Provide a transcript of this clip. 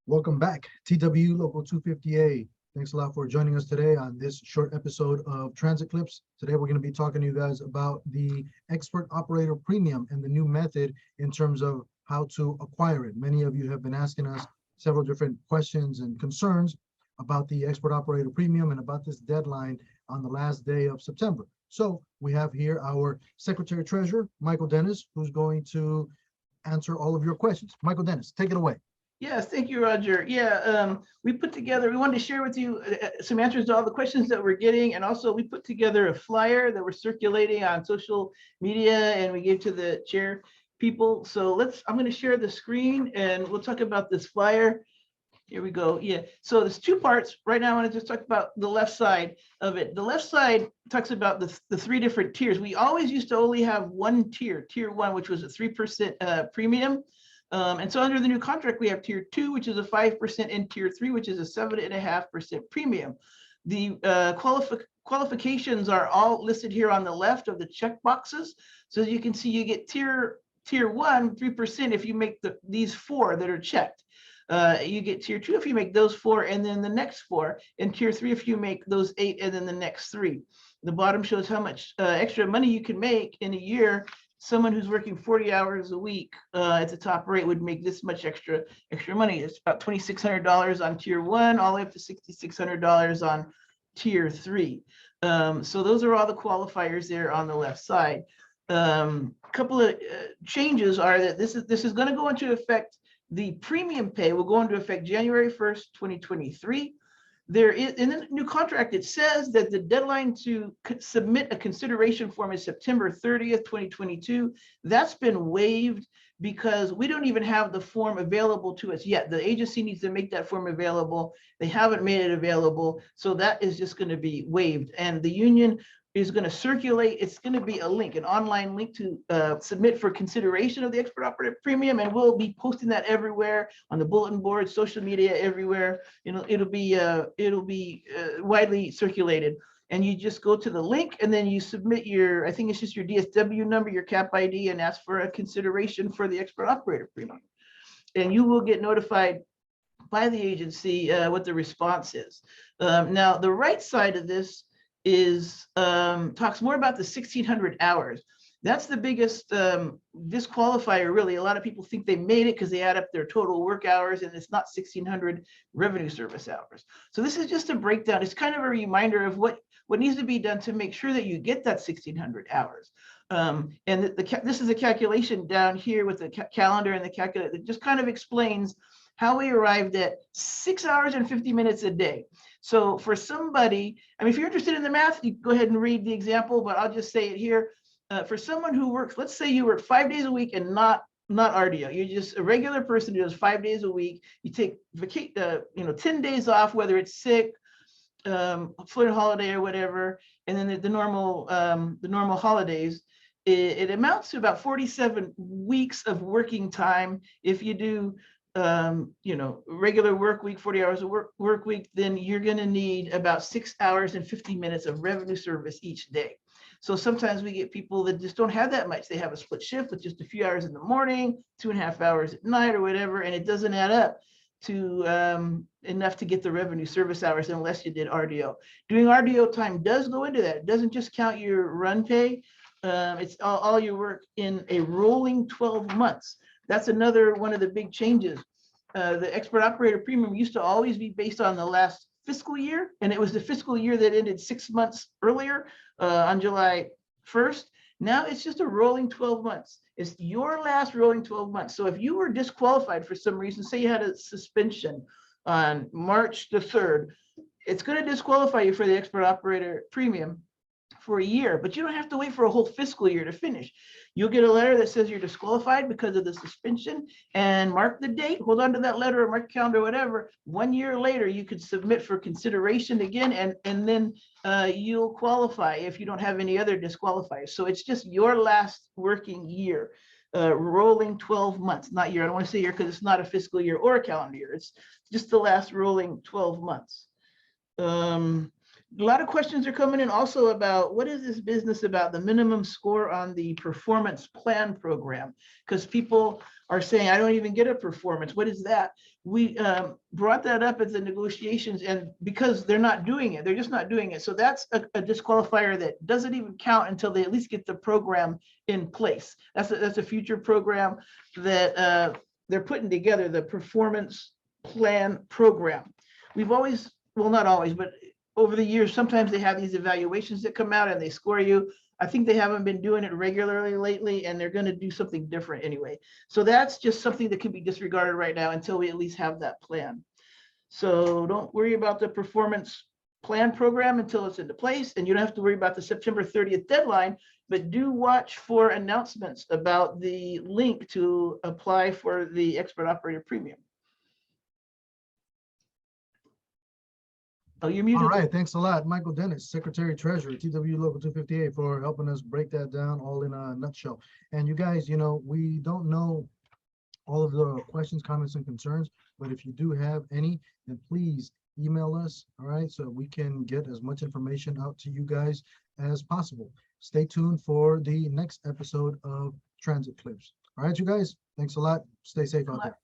Welcome back, TW Local 250A. Thanks a lot for joining us today on this short episode of Transit Clips. Today, we're going to be talking to you guys about the Expert Operator Premium and the new method in terms of how to acquire it. Many of you have been asking us several different questions and concerns about the Expert Operator Premium and about this deadline on the last day of September. So we have here our Secretary Treasurer, Michael Dennis, who's going to answer all of your questions. Michael Dennis, take it away. Yes, thank you, Roger. We wanted to share with you some answers to all the questions that we're getting. And also we put together a flyer that we're circulating on social media and we gave to the chair people. So I'm going to share the screen and we'll talk about this flyer. Here we go. Yeah. So there's two parts. Right now, I want to just talk about the left side of it. The left side talks about the three different tiers. We always used to only have one tier, tier one, which was a 3% premium. And so under the new contract, we have tier 2, which is a 5%, and tier 3, which is a 7.5% premium. The qualifications are all listed here on the left of the check boxes. So as you can see, you get tier 1, 3% if you make these 4 that are checked. You get tier 2 if you make those 4, and then the next 4, and tier 3 if you make those 8, and then the next 3. The bottom shows how much extra money you can make in a year. Someone who's working 40 hours a week at the top rate would make this much extra money. It's about $2,600 on tier 1, all the way up to $6,600 on tier 3. So those are all the qualifiers there on the left side. Couple of changes are that this is going to go into effect. The premium pay will go into effect January 1st, 2023. There is in the new contract, it says that the deadline to submit a consideration form is September 30th, 2022. That's been waived because we don't even have the form available to us yet. The agency needs to make that form available. They haven't made it available. So that is just going to be waived. And the union is going to circulate. It's going to be a link, an online link to submit for consideration of the Expert Operator Premium, and we'll be posting that everywhere on the bulletin board, social media, everywhere. It'll be widely circulated. And you just go to the link and then you submit I think it's just your DSW number, your CAP ID, and ask for a consideration for the Expert Operator Premium. And you will get notified by the agency what the response is. Now, the right side of this talks more about the 1,600 hours. That's the biggest disqualifier, really. A lot of people think they made it because they add up their total work hours, and it's not 1,600 revenue service hours. So this is just a breakdown. It's kind of a reminder of what needs to be done to make sure that you get that 1,600 hours. And this is a calculation down here with the calendar and the calculator that just kind of explains how we arrived at 6 hours and 50 minutes a day. So for somebody, if you're interested in the math, you go ahead and read the example, but I'll just say it here. For someone who works, let's say you work 5 days a week and not RDO. You're just a regular person who does 5 days a week. You take 10 days off, whether it's sick, Florida holiday or whatever, and then the normal holidays. It amounts to about 47 weeks of working time. If you do regular work week, 40 hours of work week, then you're going to need about 6 hours and 50 minutes of revenue service each day. So sometimes we get people that just don't have that much. They have a split shift with just a few hours in the morning, 2.5 hours at night or whatever, and it doesn't add up to enough to get the revenue service hours unless you did RDO. Doing RDO time does go into that. It doesn't just count your run pay. It's all your work in a rolling 12 months. That's another one of the big changes. The Expert Operator Premium used to always be based on the last fiscal year, and it was the fiscal year that ended 6 months earlier on July 1st. Now it's just a rolling 12 months. It's your last rolling 12 months. So if you were disqualified for some reason, say you had a suspension on March the 3rd, it's going to disqualify you for the Expert Operator Premium for a year, but you don't have to wait for a whole fiscal year to finish. You'll get a letter that says you're disqualified because of the suspension, and mark the date, hold on to that letter or mark the calendar, whatever. 1 year later, you could submit for consideration again, and then you'll qualify if you don't have any other disqualifiers. So it's just your last working year, rolling 12 months, not year. I don't want to say year because it's not a fiscal year or a calendar year. It's just the last rolling 12 months. A lot of questions are coming in also about what is this business about the minimum score on the performance plan program? Because people are saying, I don't even get a performance. What is that? We brought that up at the negotiations, and because they're not doing it, they're just not doing it. So that's a disqualifier that doesn't even count until they at least get the program in place. That's a future program that they're putting together, the performance plan program. We've always, well, not always, but over the years, sometimes they have these evaluations that come out and they score you. I think they haven't been doing it regularly lately, and they're going to do something different anyway. So that's just something that can be disregarded right now until we at least have that plan. So don't worry about the performance plan program until it's into place, and you don't have to worry about the September 30th deadline, but do watch for announcements about the link to apply for the expert operator premium. Oh, you're muted. All right, thanks a lot, Michael Dennis, Secretary Treasurer, TW Local 258, for helping us break that down all in a nutshell. And you guys, you know, we don't know all of the questions, comments, and concerns, but if you do have any, then please email us, all right, so we can get as much information out to you guys as possible. Stay tuned for the next episode of Transit Clips. All right, you guys, thanks a lot. Stay safe out there.